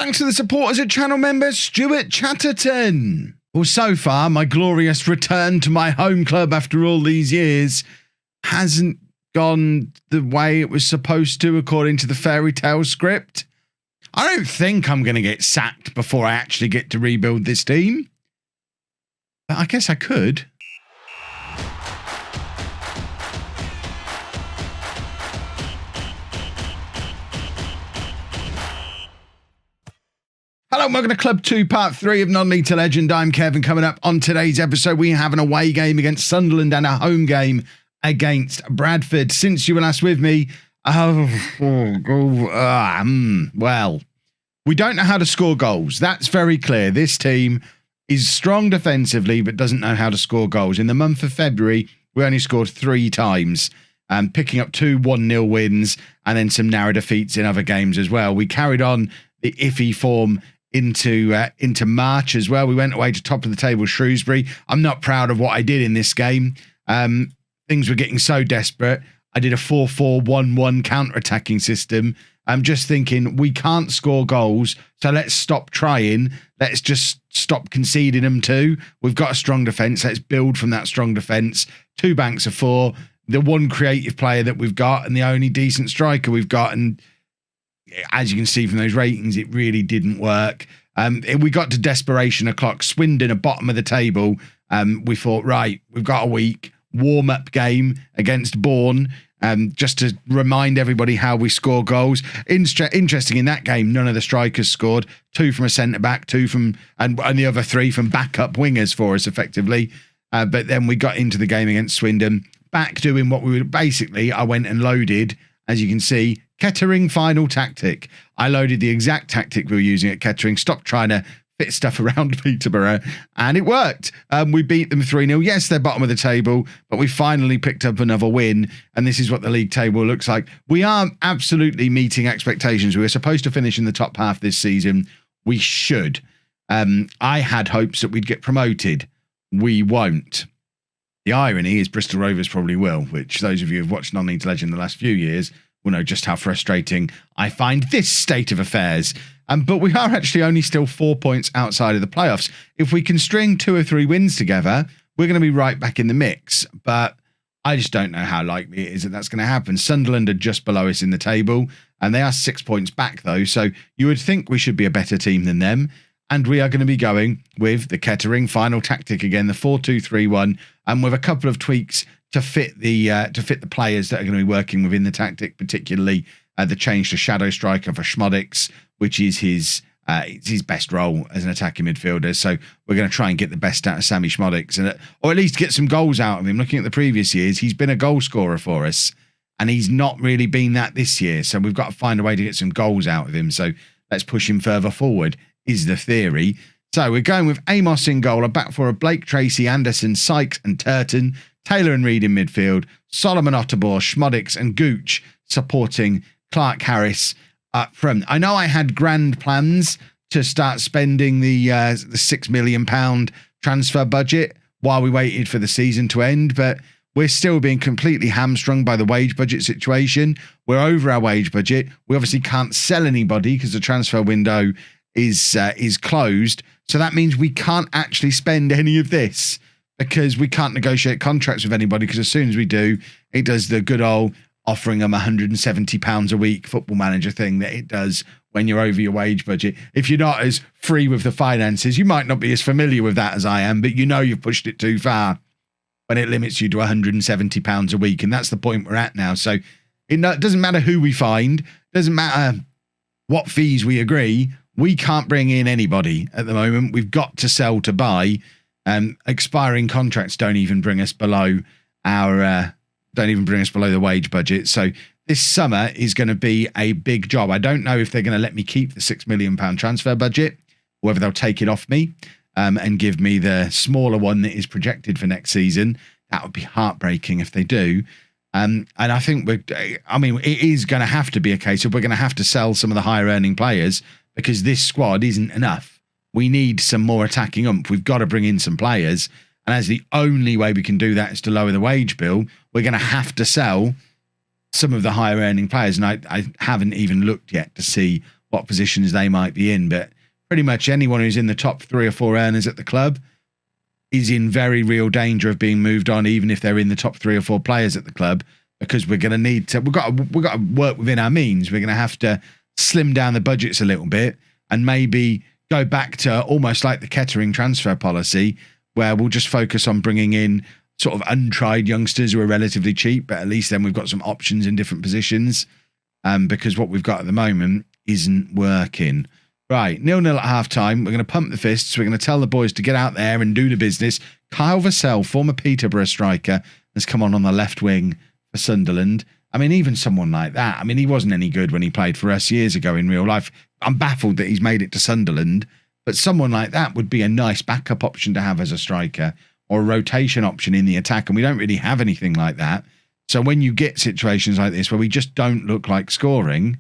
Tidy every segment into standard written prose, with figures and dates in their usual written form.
Thanks to the supporters and channel member Stuart Chatterton. Well, so far, my glorious return to my home club after all these years hasn't gone the way it was supposed to according to the fairy tale script. I don't think I'm going to get sacked before I actually get to rebuild this team. But I guess I could. Hello and welcome to Club 2, Part 3 of Non-League to Legend. I'm Kevin. Coming up on today's episode, we have an away game against Sunderland and a home game against Bradford. Since you were last with me, well, we don't know how to score goals. That's very clear. This team is strong defensively, but doesn't know how to score goals. In the month of February, we only scored 3 times, picking up 2 1-0 wins and then some narrow defeats in other games as well. We carried on the iffy form into March as well. We went away to top of the table Shrewsbury. I'm not proud of what I did in this game. Things were getting so desperate. I did a 4-4-1-1 counter-attacking system. I'm just thinking we can't score goals, so let's stop trying. Let's just stop conceding them too. We've got a strong defence. Let's build from that strong defence. 2 banks of 4, the one creative player that we've got and the only decent striker we've got. And as you can see from those ratings, it really didn't work. We got to desperation o'clock. Swindon at bottom of the table. We thought, right, we've got a week. Warm-up game against Bourne. Just to remind everybody how we score goals. Interesting, in that game, none of the strikers scored. 2 from a centre-back, 2 from... And the other 3 from backup wingers for us, effectively. But then we got into the game against Swindon. Back doing what we were... Basically, I went and loaded, as you can see, Kettering final tactic. I loaded the exact tactic we were using at Kettering. Stopped trying to fit stuff around Peterborough, and it worked. We beat them 3-0. Yes, they're bottom of the table, but we finally picked up another win, and this is what the league table looks like. We are absolutely meeting expectations. We were supposed to finish in the top half this season. We should. I had hopes that we'd get promoted. We won't. The irony is Bristol Rovers probably will, which those of you who've watched Non-League to Legend the last few years will know just how frustrating I find this state of affairs. But we are actually only still 4 points outside of the playoffs. If we can string 2 or 3 wins together, we're going to be right back in the mix. But I just don't know how likely it is that that's going to happen. Sunderland are just below us in the table, and they are 6 points back, though. So you would think we should be a better team than them. And we are going to be going with the Kettering final tactic again, the 4-2-3-1, and with a couple of tweaks to fit the players that are going to be working within the tactic, particularly the change to shadow striker for Schmodix, which is his best role as an attacking midfielder. So we're going to try and get the best out of Sammy Schmodix, or at least get some goals out of him. Looking at the previous years, he's been a goal scorer for us, and he's not really been that this year. So we've got to find a way to get some goals out of him. So let's push him further forward, is the theory. So we're going with Amos in goal, a back four of Blake, Tracy, Anderson, Sykes and Turton, Taylor and Reid in midfield, Solomon Otterbohr, Schmodix and Gooch supporting Clark Harris up front. I know I had grand plans to start spending the £6 million transfer budget while we waited for the season to end, but we're still being completely hamstrung by the wage budget situation. We're over our wage budget. We obviously can't sell anybody because the transfer window is closed. So that means we can't actually spend any of this because we can't negotiate contracts with anybody, because as soon as we do, it does the good old offering them £170 a week football manager thing that it does when you're over your wage budget. If you're not as free with the finances, you might not be as familiar with that as I am, but you know you've pushed it too far when it limits you to £170 a week. And that's the point we're at now. So it doesn't matter who we find, doesn't matter what fees we agree. We can't bring in anybody at the moment. We've got to sell to buy. Expiring contracts don't even bring us below the wage budget. So this summer is going to be a big job. I don't know if they're going to let me keep the £6 million transfer budget, or whether they'll take it off me and give me the smaller one that is projected for next season. That would be heartbreaking if they do. And I think it is going to have to be a case of we're going to have to sell some of the higher earning players, because this squad isn't enough. We need some more attacking oomph. We've got to bring in some players. And as the only way we can do that is to lower the wage bill, we're going to have to sell some of the higher earning players. And I haven't even looked yet to see what positions they might be in. But pretty much anyone who's in the top 3 or 4 earners at the club is in very real danger of being moved on, even if they're in the top 3 or 4 players at the club, because we're going to need to, we've got to work within our means. We're going to have to slim down the budgets a little bit and maybe go back to almost like the Kettering transfer policy, where we'll just focus on bringing in sort of untried youngsters who are relatively cheap, but at least then we've got some options in different positions, because what we've got at the moment isn't working. Right, 0-0 at half-time. We're going to pump the fists. We're going to tell the boys to get out there and do the business. Kyle Vassell, former Peterborough striker, has come on the left wing for Sunderland. I mean, even someone like that, I mean, he wasn't any good when he played for us years ago in real life. I'm baffled that he's made it to Sunderland, but someone like that would be a nice backup option to have as a striker, or a rotation option in the attack, and we don't really have anything like that. So when you get situations like this where we just don't look like scoring,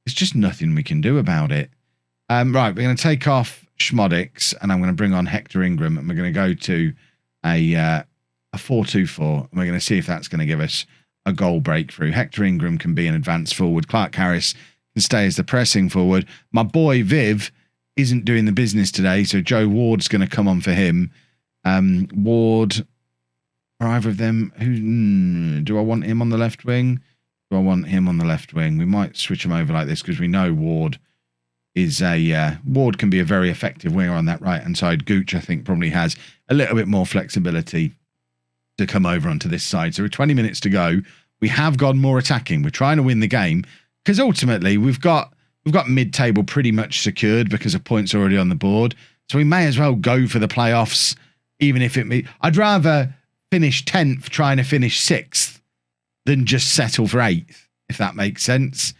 there's just nothing we can do about it. Right, we're going to take off Schmodix, and I'm going to bring on Hector Ingram, and we're going to go to a 4-2-4, and we're going to see if that's going to give us a goal breakthrough. Hector Ingram can be an advanced forward. Clark Harris can stay as the pressing forward. My boy Viv isn't doing the business today, so Joe Ward's going to come on for him. Ward, or either of them, do I want him on the left wing? Do I want him on the left wing? We might switch him over like this because we know Ward is Ward can be a very effective winger on that right-hand side. Gooch, I think, probably has a little bit more flexibility to come over onto this side. So with 20 minutes to go, we have gone more attacking. We're trying to win the game because ultimately we've got mid-table pretty much secured because of points already on the board. So we may as well go for the playoffs, even if I'd rather finish 10th trying to finish 6th than just settle for 8th, if that makes sense.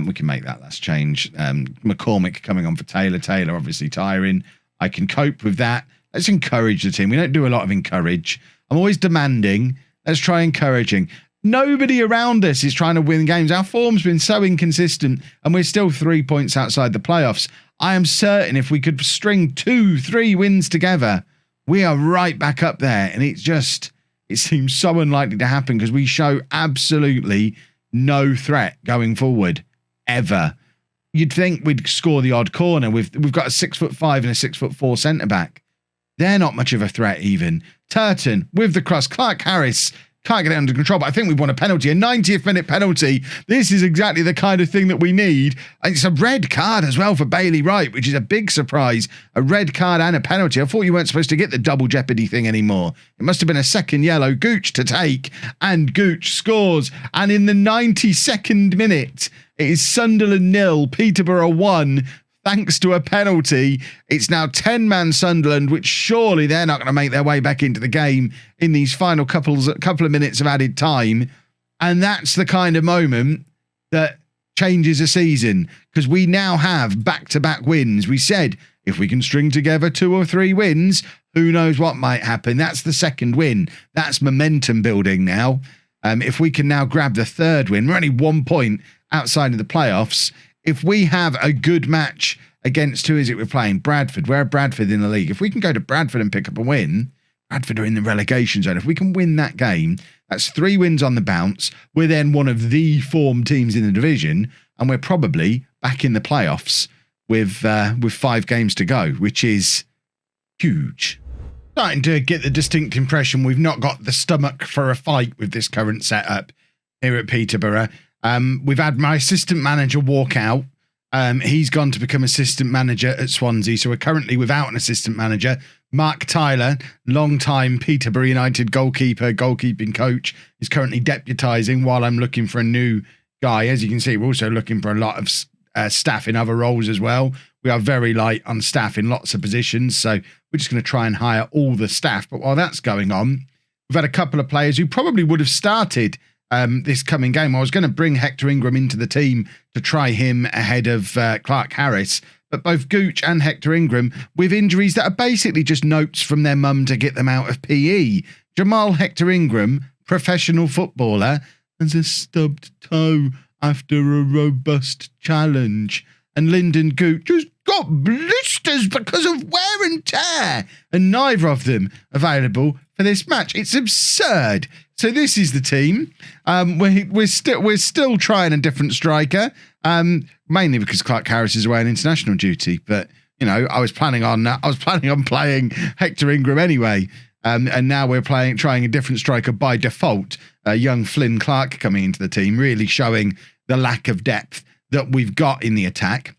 We can make that last change. McCormick coming on for Taylor. Taylor obviously tiring. I can cope with that. Let's encourage the team. We don't do a lot of encourage. I'm always demanding. Let's try encouraging. Nobody around us is trying to win games. Our form's been so inconsistent, and we're still 3 points outside the playoffs. I am certain if we could string 2-3 wins together, we are right back up there. And it seems so unlikely to happen because we show absolutely no threat going forward ever. You'd think we'd score the odd corner. We've got a 6'5" and a 6'4" centre back. They're not much of a threat even. Turton with the cross. Clark Harris can't get it under control, but I think we've won a penalty. A 90th minute penalty. This is exactly the kind of thing that we need. And it's a red card as well for Bailey Wright, which is a big surprise. A red card and a penalty. I thought you weren't supposed to get the double jeopardy thing anymore. It must have been a second yellow. Gooch to take, and Gooch scores. And in the 92nd minute, it is Sunderland 0, Peterborough 1. Thanks to a penalty. It's now 10-man Sunderland, which surely they're not going to make their way back into the game in these final couple of minutes of added time. And that's the kind of moment that changes a season, because we now have back-to-back wins. We said if we can string together 2 or 3 wins, who knows what might happen. That's the second win. That's momentum building now. If we can now grab the third win, we're only 1 point outside of the playoffs. If we have a good match against, who is it we're playing? Bradford. Where are Bradford in the league? If we can go to Bradford and pick up a win, Bradford are in the relegation zone. If we can win that game, that's 3 wins on the bounce. We're then one of the form teams in the division, and we're probably back in the playoffs with 5 games to go, which is huge. Starting to get the distinct impression we've not got the stomach for a fight with this current setup here at Peterborough. We've had my assistant manager walk out. He's gone to become assistant manager at Swansea. So we're currently without an assistant manager. Mark Tyler, long-time Peterborough United goalkeeping coach, is currently deputising while I'm looking for a new guy. As you can see, we're also looking for a lot of staff in other roles as well. We are very light on staff in lots of positions. So we're just going to try and hire all the staff. But while that's going on, we've had a couple of players who probably would have started this coming game. I was going to bring Hector Ingram into the team to try him ahead of Clark Harris, but both Gooch and Hector Ingram with injuries that are basically just notes from their mum to get them out of PE. Jamal Hector Ingram, professional footballer, has a stubbed toe after a robust challenge. And Lyndon Gooch has got blisters because of wear and tear, and neither of them available for this match. It's absurd. So this is the team. We're still trying a different striker, mainly because Clark Harris is away on international duty. But I was planning on playing Hector Ingram anyway, and now we're trying a different striker by default. Young Flynn Clark coming into the team, really showing the lack of depth that we've got in the attack.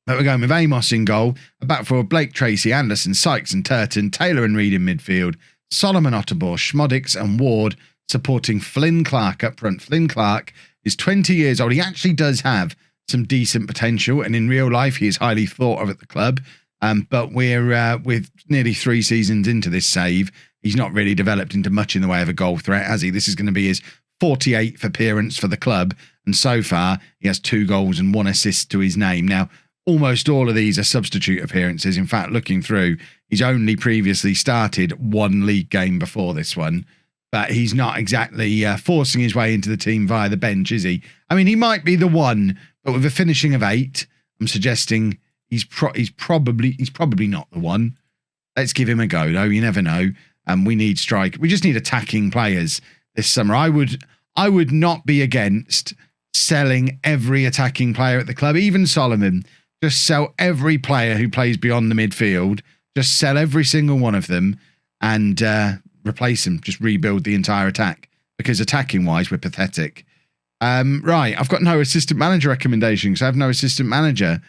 But we're going with Amos in goal, a back four, Blake Tracy, Anderson, Sykes and Turton, Taylor and Reed in midfield, Solomon Otterbor, Schmodix and Ward supporting Flynn Clark up front. Flynn Clark is 20 years old. He actually does have some decent potential, and in real life he is highly thought of at the club. But we're with nearly 3 seasons into this save, he's not really developed into much in the way of a goal threat, has he? This is going to be his 48th appearance for the club, and so far he has 2 goals and 1 assist to his name. Now, almost all of these are substitute appearances. In fact, looking through, he's only previously started 1 league game before this one. But he's not exactly forcing his way into the team via the bench, is he? I mean, he might be the one, but with a finishing of 8, I'm suggesting he's probably not the one. Let's give him a go, though. You never know. We need strike. We just need attacking players this summer. I would not be against selling every attacking player at the club, even Solomon. Just sell every player who plays beyond the midfield. Just sell every single one of them and replace them. Just rebuild the entire attack, because attacking wise we're pathetic. Right, I've got no assistant manager recommendations. I have no assistant manager.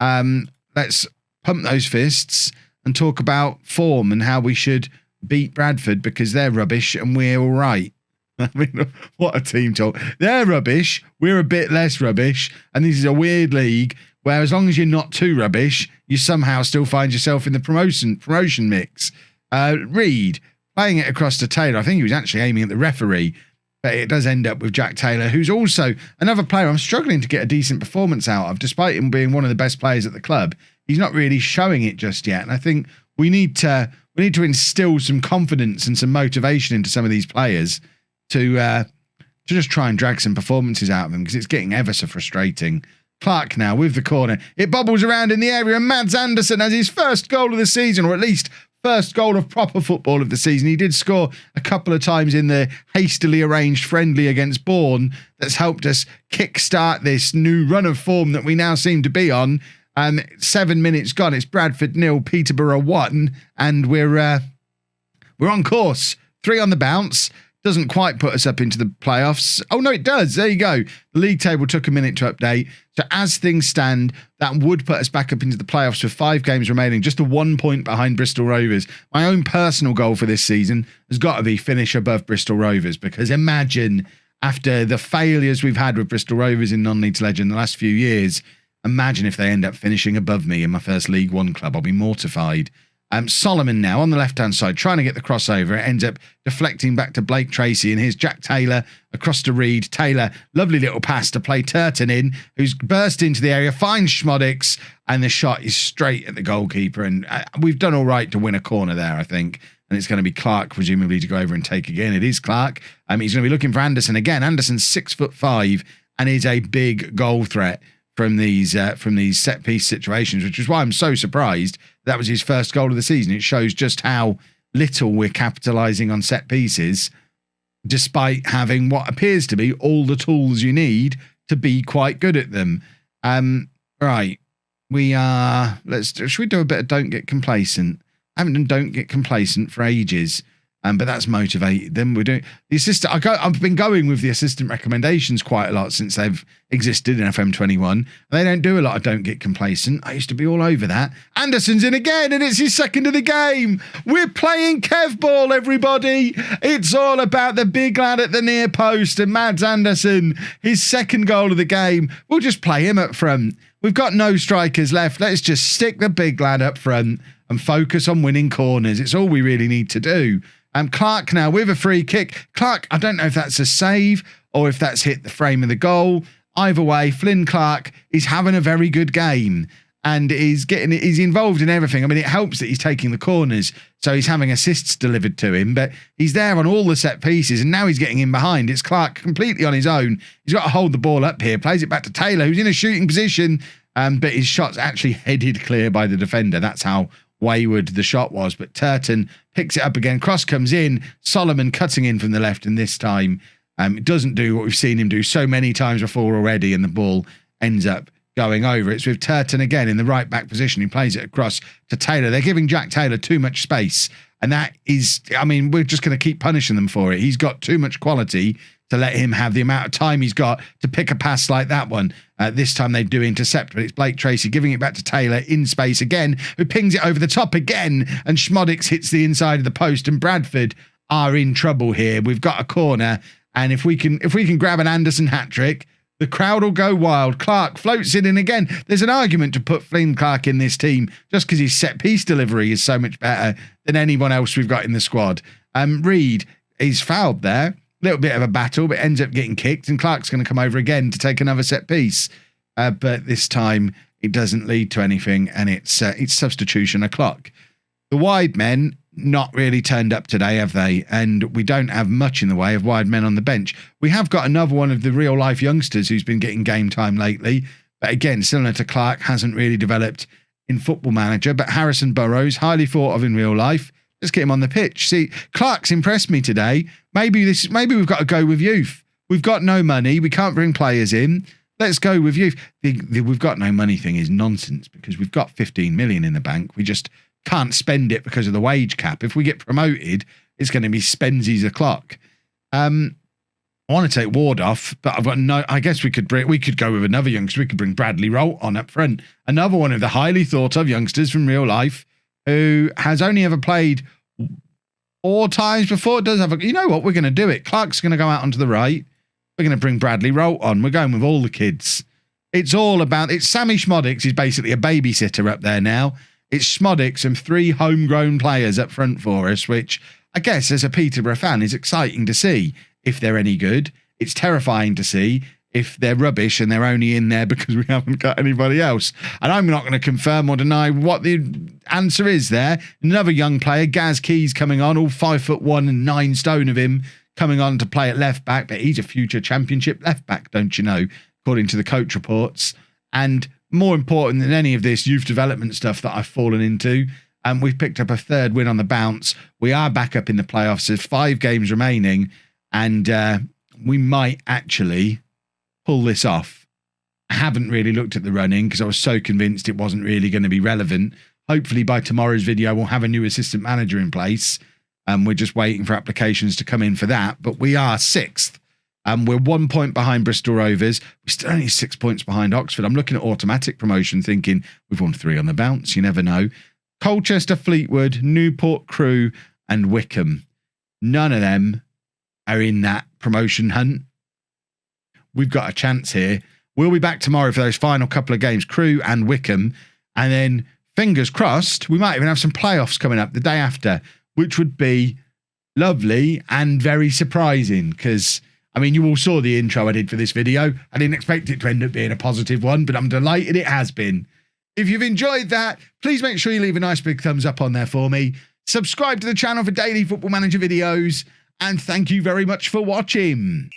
Let's pump those fists and talk about form and how we should beat Bradford, because they're rubbish and we're all right. I mean, what a team talk. They're rubbish, we're a bit less rubbish, and this is a weird league where as long as you're not too rubbish, you somehow still find yourself in the promotion mix. Reed playing it across to Taylor. I think he was actually aiming at the referee, but it does end up with Jack Taylor, who's also another player I'm struggling to get a decent performance out of, despite him being one of the best players at the club. He's not really showing it just yet, and I think we need to instill some confidence and some motivation into some of these players to just try and drag some performances out of them, because it's getting ever so frustrating. Clark now with the corner. It bobbles around in the area, and Mads Anderson has his first goal of the season, or at least first goal of proper football of the season. He did score a couple of times in the hastily arranged friendly against Bourne that's helped us kickstart this new run of form that we now seem to be on. 7 minutes gone. It's Bradford 0, Peterborough 1, and we're on course. 3 on the bounce. Doesn't quite put us up into the playoffs. Oh, no, it does. There you go. The league table took a minute to update. So as things stand, that would put us back up into the playoffs with 5 games remaining, just a 1 point behind Bristol Rovers. My own personal goal for this season has got to be finish above Bristol Rovers, because imagine, after the failures we've had with Bristol Rovers in non-league legend the last few years, imagine if they end up finishing above me in my first League One club. I'll be mortified. Solomon now on the left-hand side, trying to get the crossover. It ends up deflecting back to Blake Tracy, and here's Jack Taylor across to Reed. Taylor, lovely little pass to play Turton in, who's burst into the area, finds Schmodix, and the shot is straight at the goalkeeper. And we've done all right to win a corner there, I think. And it's going to be Clark, presumably, to go over and take again. It is Clark. He's going to be looking for Anderson again. Anderson's 6'5" and is a big goal threat from these set piece situations, which is why I'm so surprised that was his first goal of the season. It shows just how little we're capitalising on set pieces, despite having what appears to be all the tools you need to be quite good at them. Right, should we do a bit of Don't Get Complacent? I haven't done Don't Get Complacent for ages. But that's motivated them. We're doing the assistant. I've been going with the assistant recommendations quite a lot since they've existed in FM21. They don't do a lot of Don't Get Complacent. I used to be all over that. Anderson's in again, and it's his second of the game. We're playing Kev ball, everybody. It's all about the big lad at the near post and Mads Anderson, his second goal of the game. We'll just play him up front. We've got no strikers left. Let's just stick the big lad up front and focus on winning corners. It's all we really need to do. Clark now with a free kick. Clark, I don't know if that's a save or if that's hit the frame of the goal. Either way, Flynn Clark is having a very good game and he's involved in everything. I mean, it helps that he's taking the corners, so he's having assists delivered to him, but he's there on all the set pieces, and now he's getting in behind. It's Clark completely on his own. He's got to hold the ball up here, plays it back to Taylor, who's in a shooting position, but his shot's actually headed clear by the defender. That's how wayward the shot was. But Turton picks it up again. Cross comes in. Solomon cutting in from the left, and this time it doesn't do what we've seen him do so many times before already, and the ball ends up going over. It's with Turton again in the right back position. He plays it across to Taylor. They're giving Jack Taylor too much space. And that is, I mean, we're just going to keep punishing them for it. He's got too much quality to let him have the amount of time he's got to pick a pass like that one. This time they do intercept, but it's Blake Tracy giving it back to Taylor in space again, who pings it over the top again, and Schmodix hits the inside of the post, and Bradford are in trouble here. We've got a corner, and if we can grab an Anderson hat-trick, the crowd will go wild. Clark floats it in again. There's an argument to put Flynn Clark in this team just because his set-piece delivery is so much better than anyone else we've got in the squad. Reed is fouled there. A little bit of a battle, but ends up getting kicked, and Clark's going to come over again to take another set-piece. But this time it doesn't lead to anything, and it's substitution o'clock. The wide men not really turned up today, have they? And we don't have much in the way of wide men on the bench. We have got another one of the real-life youngsters who's been getting game time lately. But again, similar to Clark, hasn't really developed in Football Manager. But Harrison Burrows, highly thought of in real life. Let's get him on the pitch. See, Clark's impressed me today. Maybe we've got to go with youth. We've got no money. We can't bring players in. Let's go with youth. The we've got no money thing is nonsense because we've got 15 million in the bank. We just can't spend it because of the wage cap. If we get promoted, it's going to be spensies o'clock. I want to take Ward off, but I've got no. I guess we could go with another youngster. We could bring Bradley Rolt on up front. Another one of the highly thought of youngsters from real life who has only ever played 4 times before. Does have a. You know what? We're going to do it. Clark's going to go out onto the right. We're going to bring Bradley Rolt on. We're going with all the kids. It's all about. It's Sammy Schmodix is basically a babysitter up there now. It's Schmodix and 3 homegrown players up front for us, which I guess as a Peterborough fan is exciting to see if they're any good. It's terrifying to see if they're rubbish and they're only in there because we haven't got anybody else. And I'm not going to confirm or deny what the answer is there. Another young player, Gaz Keys, coming on, all 5'1" and 9 stone of him, coming on to play at left back, but he's a future championship left back, don't you know, according to the coach reports. And more important than any of this youth development stuff that I've fallen into, we've picked up a 3rd win on the bounce. We are back up in the playoffs. There's 5 games remaining, and we might actually pull this off. I haven't really looked at the running because I was so convinced it wasn't really going to be relevant. Hopefully by tomorrow's video, we'll have a new assistant manager in place. We're just waiting for applications to come in for that. But we are 6th. We're 1 point behind Bristol Rovers. We're still only 6 points behind Oxford. I'm looking at automatic promotion thinking we've won 3 on the bounce. You never know. Colchester, Fleetwood, Newport, Crewe and Wickham. None of them are in that promotion hunt. We've got a chance here. We'll be back tomorrow for those final couple of games, Crewe and Wickham. And then fingers crossed, we might even have some playoffs coming up the day after, which would be lovely and very surprising because I mean, you all saw the intro I did for this video. I didn't expect it to end up being a positive one, but I'm delighted it has been. If you've enjoyed that, please make sure you leave a nice big thumbs up on there for me. Subscribe to the channel for daily Football Manager videos, and thank you very much for watching.